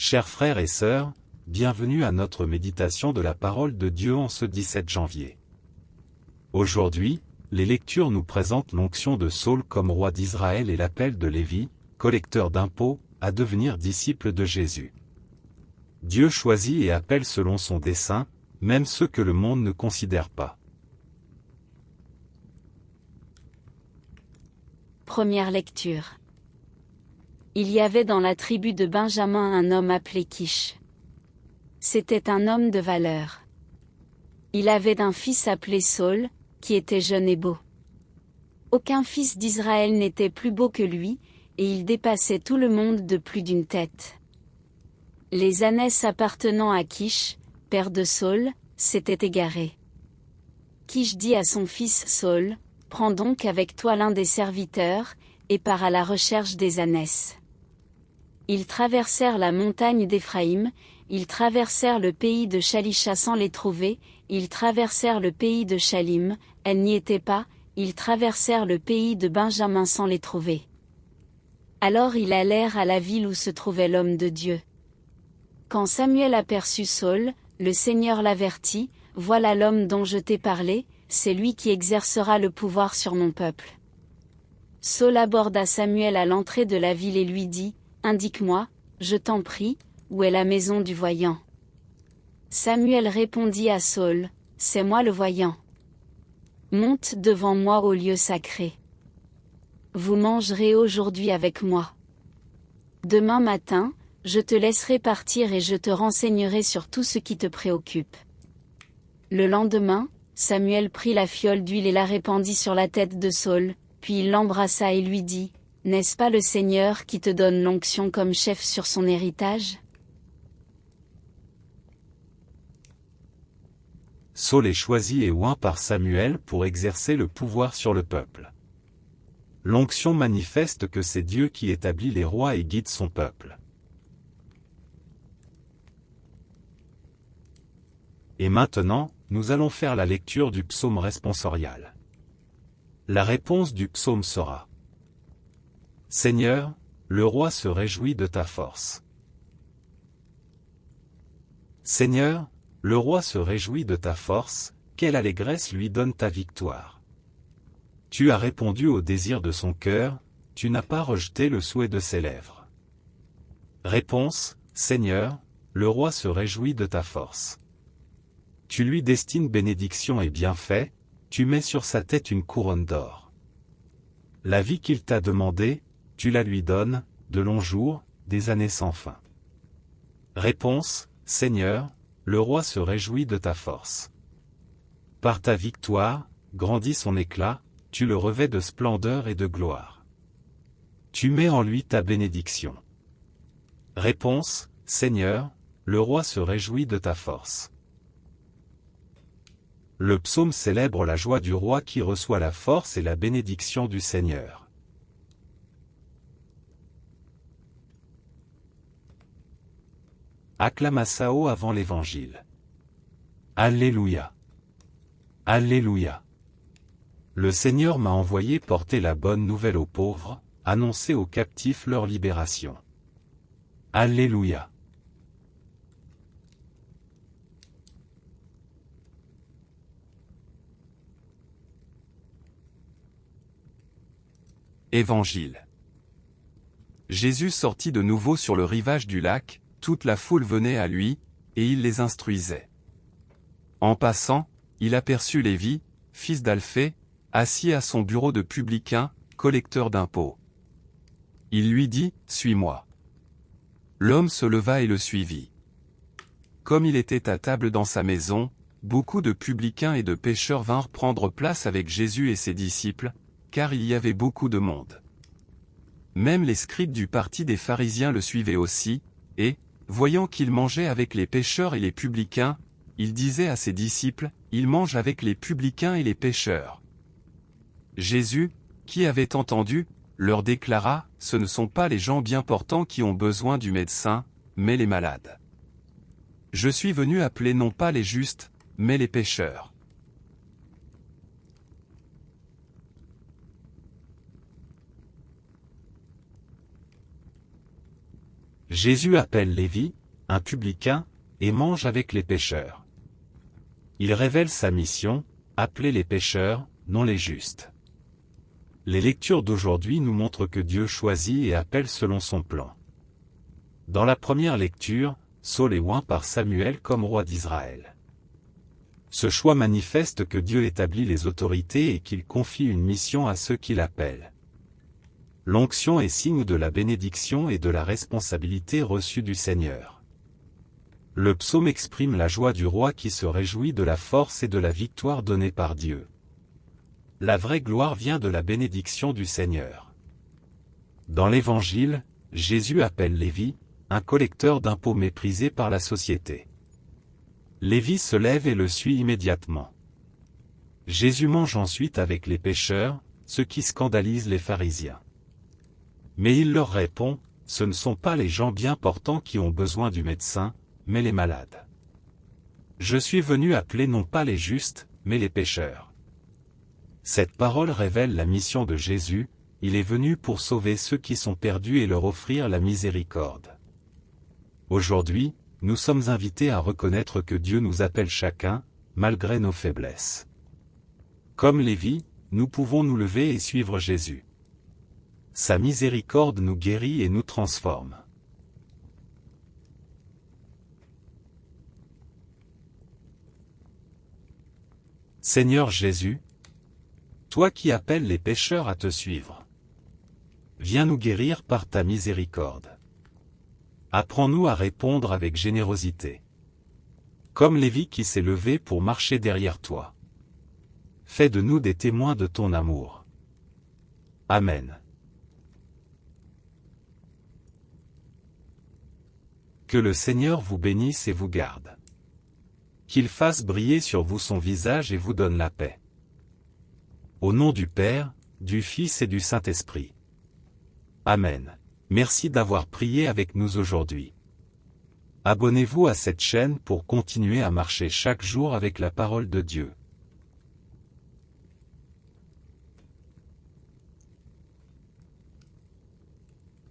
Chers frères et sœurs, bienvenue à notre méditation de la parole de Dieu en ce 17 janvier. Aujourd'hui, les lectures nous présentent l'onction de Saul comme roi d'Israël et l'appel de Lévi, collecteur d'impôts, à devenir disciple de Jésus. Dieu choisit et appelle selon son dessein, même ceux que le monde ne considère pas. Première lecture. Il y avait dans la tribu de Benjamin un homme appelé Kish. C'était un homme de valeur. Il avait un fils appelé Saul, qui était jeune et beau. Aucun fils d'Israël n'était plus beau que lui, et il dépassait tout le monde de plus d'une tête. Les ânesses appartenant à Kish, père de Saul, s'étaient égarées. Kish dit à son fils Saul, « Prends donc avec toi l'un des serviteurs, et pars à la recherche des ânesses. » Ils traversèrent la montagne d'Éphraïm, ils traversèrent le pays de Shalisha sans les trouver, ils traversèrent le pays de Shalim, elles n'y étaient pas, ils traversèrent le pays de Benjamin sans les trouver. Alors ils allèrent à la ville où se trouvait l'homme de Dieu. Quand Samuel aperçut Saul, le Seigneur l'avertit, « Voilà l'homme dont je t'ai parlé, c'est lui qui exercera le pouvoir sur mon peuple. » Saul aborda Samuel à l'entrée de la ville et lui dit, « Indique-moi, je t'en prie, où est la maison du voyant ?» Samuel répondit à Saul, « C'est moi le voyant. Monte devant moi au lieu sacré. Vous mangerez aujourd'hui avec moi. Demain matin, je te laisserai partir et je te renseignerai sur tout ce qui te préoccupe. » Le lendemain, Samuel prit la fiole d'huile et la répandit sur la tête de Saul, puis il l'embrassa et lui dit, « N'est-ce pas le Seigneur qui te donne l'onction comme chef sur son héritage ?» Saul est choisi et oint par Samuel pour exercer le pouvoir sur le peuple. L'onction manifeste que c'est Dieu qui établit les rois et guide son peuple. Et maintenant, nous allons faire la lecture du psaume responsorial. La réponse du psaume sera: Seigneur, le roi se réjouit de ta force. Seigneur, le roi se réjouit de ta force, quelle allégresse lui donne ta victoire. Tu as répondu au désir de son cœur, tu n'as pas rejeté le souhait de ses lèvres. Réponse: Seigneur, le roi se réjouit de ta force. Tu lui destines bénédiction et bienfait, tu mets sur sa tête une couronne d'or. La vie qu'il t'a demandée, tu la lui donnes, de longs jours, des années sans fin. Réponse: Seigneur, le roi se réjouit de ta force. Par ta victoire, grandit son éclat, tu le revêts de splendeur et de gloire. Tu mets en lui ta bénédiction. Réponse: Seigneur, le roi se réjouit de ta force. Le psaume célèbre la joie du roi qui reçoit la force et la bénédiction du Seigneur. Acclamatio avant l'Évangile. Alléluia. Alléluia. Le Seigneur m'a envoyé porter la bonne nouvelle aux pauvres, annoncer aux captifs leur libération. Alléluia. Évangile. Jésus sortit de nouveau sur le rivage du lac, toute la foule venait à lui, et il les instruisait. En passant, il aperçut Lévi, fils d'Alphée, assis à son bureau de publicain, collecteur d'impôts. Il lui dit, « Suis-moi. » L'homme se leva et le suivit. Comme il était à table dans sa maison, beaucoup de publicains et de pécheurs vinrent prendre place avec Jésus et ses disciples, car il y avait beaucoup de monde. Même les scribes du parti des pharisiens le suivaient aussi, et, voyant qu'il mangeait avec les pécheurs et les publicains, il disait à ses disciples, « Il mange avec les publicains et les pécheurs. » Jésus, qui avait entendu, leur déclara, « Ce ne sont pas les gens bien portants qui ont besoin du médecin, mais les malades. Je suis venu appeler non pas les justes, mais les pécheurs. » Jésus appelle Lévi, un publicain, et mange avec les pécheurs. Il révèle sa mission, appeler les pécheurs, non les justes. Les lectures d'aujourd'hui nous montrent que Dieu choisit et appelle selon son plan. Dans la première lecture, Saül est oint par Samuel comme roi d'Israël. Ce choix manifeste que Dieu établit les autorités et qu'il confie une mission à ceux qui l'appellent. L'onction est signe de la bénédiction et de la responsabilité reçue du Seigneur. Le psaume exprime la joie du roi qui se réjouit de la force et de la victoire donnée par Dieu. La vraie gloire vient de la bénédiction du Seigneur. Dans l'Évangile, Jésus appelle Lévi, un collecteur d'impôts méprisé par la société. Lévi se lève et le suit immédiatement. Jésus mange ensuite avec les pécheurs, ce qui scandalise les pharisiens. Mais il leur répond, ce ne sont pas les gens bien portants qui ont besoin du médecin, mais les malades. Je suis venu appeler non pas les justes, mais les pécheurs. Cette parole révèle la mission de Jésus, il est venu pour sauver ceux qui sont perdus et leur offrir la miséricorde. Aujourd'hui, nous sommes invités à reconnaître que Dieu nous appelle chacun, malgré nos faiblesses. Comme Lévi, nous pouvons nous lever et suivre Jésus. Sa miséricorde nous guérit et nous transforme. Seigneur Jésus, toi qui appelles les pécheurs à te suivre, viens nous guérir par ta miséricorde. Apprends-nous à répondre avec générosité. Comme Lévi qui s'est levé pour marcher derrière toi. Fais de nous des témoins de ton amour. Amen. Que le Seigneur vous bénisse et vous garde. Qu'il fasse briller sur vous son visage et vous donne la paix. Au nom du Père, du Fils et du Saint-Esprit. Amen. Merci d'avoir prié avec nous aujourd'hui. Abonnez-vous à cette chaîne pour continuer à marcher chaque jour avec la parole de Dieu.